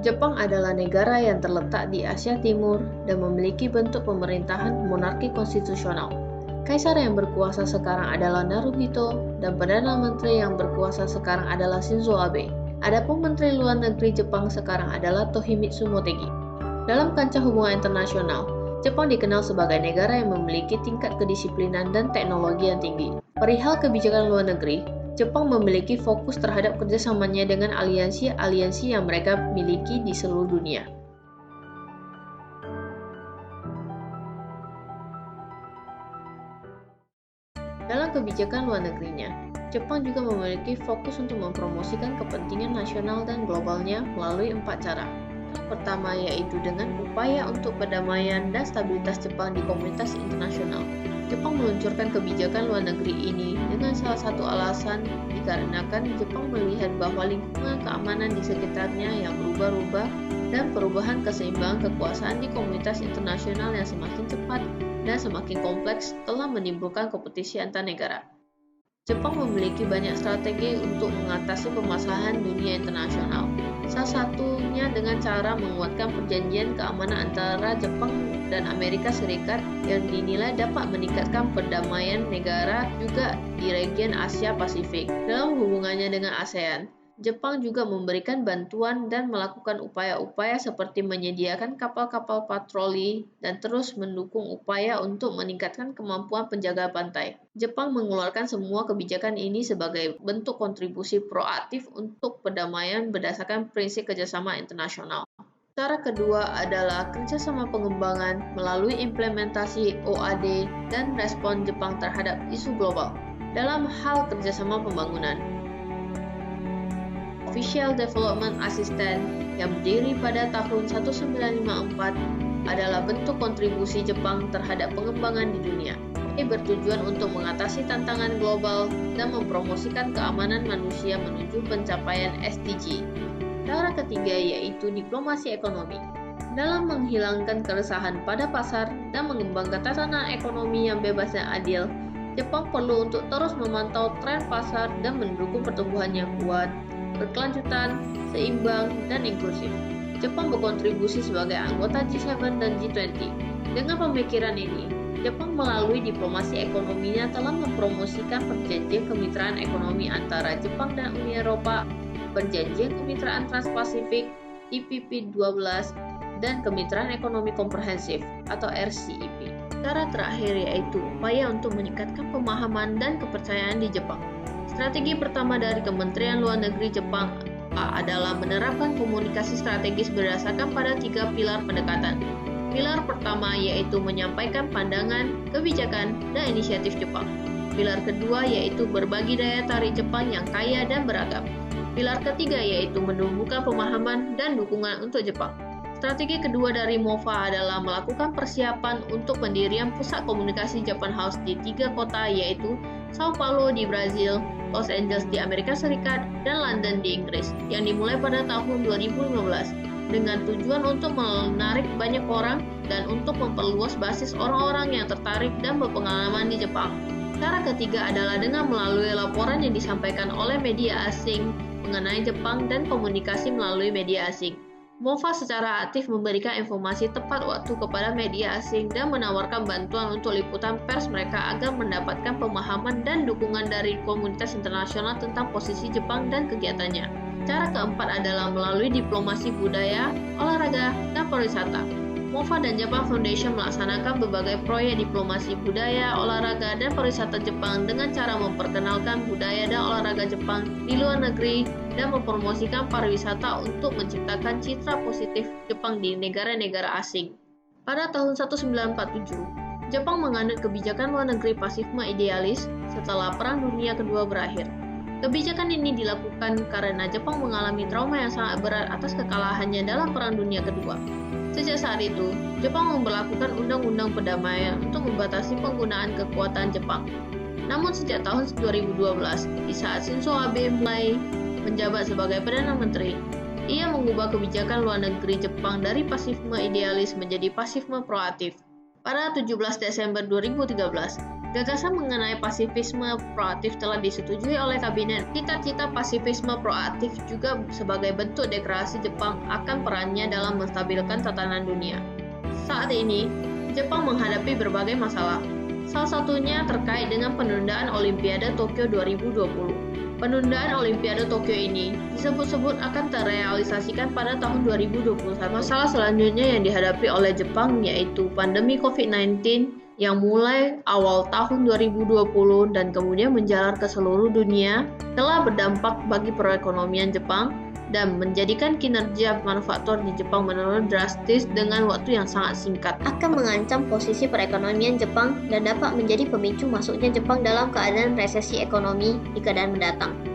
Jepang adalah negara yang terletak di Asia Timur dan memiliki bentuk pemerintahan monarki konstitusional. Kaisar yang berkuasa sekarang adalah Naruhito dan Perdana Menteri yang berkuasa sekarang adalah Shinzo Abe. Adapun Menteri Luar Negeri Jepang sekarang adalah Toshimitsu Motegi. Dalam kancah hubungan internasional, Jepang dikenal sebagai negara yang memiliki tingkat kedisiplinan dan teknologi yang tinggi. Perihal kebijakan luar negeri, Jepang memiliki fokus terhadap kerjasamanya dengan aliansi-aliansi yang mereka miliki di seluruh dunia. Dalam kebijakan luar negerinya, Jepang juga memiliki fokus untuk mempromosikan kepentingan nasional dan globalnya melalui 4 cara. Pertama yaitu dengan upaya untuk perdamaian dan stabilitas Jepang di komunitas internasional. Jepang meluncurkan kebijakan luar negeri ini dengan salah satu alasan dikarenakan Jepang melihat bahwa lingkungan keamanan di sekitarnya yang berubah-ubah dan perubahan keseimbangan kekuasaan di komunitas internasional yang semakin cepat dan semakin kompleks telah menimbulkan kompetisi antar negara. Jepang memiliki banyak strategi untuk mengatasi permasalahan dunia internasional. Salah satunya dengan cara menguatkan perjanjian keamanan antara Jepang dan Amerika Serikat yang dinilai dapat meningkatkan perdamaian negara juga di region Asia Pasifik. Dalam hubungannya dengan ASEAN, Jepang juga memberikan bantuan dan melakukan upaya-upaya seperti menyediakan kapal-kapal patroli dan terus mendukung upaya untuk meningkatkan kemampuan penjaga pantai. Jepang mengeluarkan semua kebijakan ini sebagai bentuk kontribusi proaktif untuk perdamaian berdasarkan prinsip kerjasama internasional. Cara kedua adalah kerjasama pengembangan melalui implementasi OAD dan respon Jepang terhadap isu global. Dalam hal kerjasama pembangunan, Official Development Assistance yang berdiri pada tahun 1954 adalah bentuk kontribusi Jepang terhadap pengembangan di dunia. Ini bertujuan untuk mengatasi tantangan global dan mempromosikan keamanan manusia menuju pencapaian SDG. Cara ketiga yaitu diplomasi ekonomi. Dalam menghilangkan keresahan pada pasar dan mengembangkan tatanan ekonomi yang bebas dan adil, Jepang perlu untuk terus memantau tren pasar dan mendukung pertumbuhan yang kuat, berkelanjutan, seimbang, dan inklusif. Jepang berkontribusi sebagai anggota G7 dan G20. Dengan pemikiran ini, Jepang melalui diplomasi ekonominya telah mempromosikan perjanjian kemitraan ekonomi antara Jepang dan Uni Eropa, perjanjian kemitraan Trans-Pasifik TPP 12, dan kemitraan ekonomi komprehensif atau RCEP. Cara terakhir yaitu upaya untuk meningkatkan pemahaman dan kepercayaan di Jepang. Strategi pertama dari Kementerian Luar Negeri Jepang adalah menerapkan komunikasi strategis berdasarkan pada 3 pilar pendekatan. Pilar pertama yaitu menyampaikan pandangan, kebijakan, dan inisiatif Jepang. Pilar kedua yaitu berbagi daya tarik Jepang yang kaya dan beragam. Pilar ketiga yaitu menumbuhkan pemahaman dan dukungan untuk Jepang. Strategi kedua dari MOFA adalah melakukan persiapan untuk pendirian pusat komunikasi Japan House di 3 kota yaitu Sao Paulo di Brazil, Los Angeles di Amerika Serikat, dan London di Inggris, yang dimulai pada tahun 2015 dengan tujuan untuk menarik banyak orang dan untuk memperluas basis orang-orang yang tertarik dan berpengalaman di Jepang. Cara ketiga adalah dengan melalui laporan yang disampaikan oleh media asing mengenai Jepang dan komunikasi melalui media asing. MOFA secara aktif memberikan informasi tepat waktu kepada media asing dan menawarkan bantuan untuk liputan pers mereka agar mendapatkan pemahaman dan dukungan dari komunitas internasional tentang posisi Jepang dan kegiatannya. Cara keempat adalah melalui diplomasi budaya, olahraga, dan pariwisata. MOFA dan Japan Foundation melaksanakan berbagai proyek diplomasi budaya, olahraga, dan pariwisata Jepang dengan cara memperkenalkan budaya dan olahraga Jepang di luar negeri dan mempromosikan pariwisata untuk menciptakan citra positif Jepang di negara-negara asing. Pada tahun 1947, Jepang menganut kebijakan luar negeri pasifisme idealis setelah Perang Dunia Kedua berakhir. Kebijakan ini dilakukan karena Jepang mengalami trauma yang sangat berat atas kekalahannya dalam Perang Dunia Kedua. Sejak saat itu, Jepang memberlakukan undang-undang perdamaian untuk membatasi penggunaan kekuatan Jepang. Namun sejak tahun 2012, di saat Shinzo Abe mulai menjabat sebagai Perdana Menteri, ia mengubah kebijakan luar negeri Jepang dari pasifisme idealis menjadi pasifisme proaktif. Pada 17 Desember 2013, Gagasan mengenai pasifisme proaktif telah disetujui oleh kabinet. Cita-cita pasifisme proaktif juga sebagai bentuk deklarasi Jepang akan perannya dalam menstabilkan tatanan dunia. Saat ini, Jepang menghadapi berbagai masalah. Salah satunya terkait dengan penundaan Olimpiade Tokyo 2020. Penundaan Olimpiade Tokyo ini disebut-sebut akan terrealisasikan pada tahun 2021. Masalah selanjutnya yang dihadapi oleh Jepang yaitu pandemi COVID-19 yang mulai awal tahun 2020 dan kemudian menjalar ke seluruh dunia telah berdampak bagi perekonomian Jepang dan menjadikan kinerja manufaktur di Jepang menurun drastis dengan waktu yang sangat singkat. Akan mengancam posisi perekonomian Jepang dan dapat menjadi pemicu masuknya Jepang dalam keadaan resesi ekonomi di keadaan mendatang.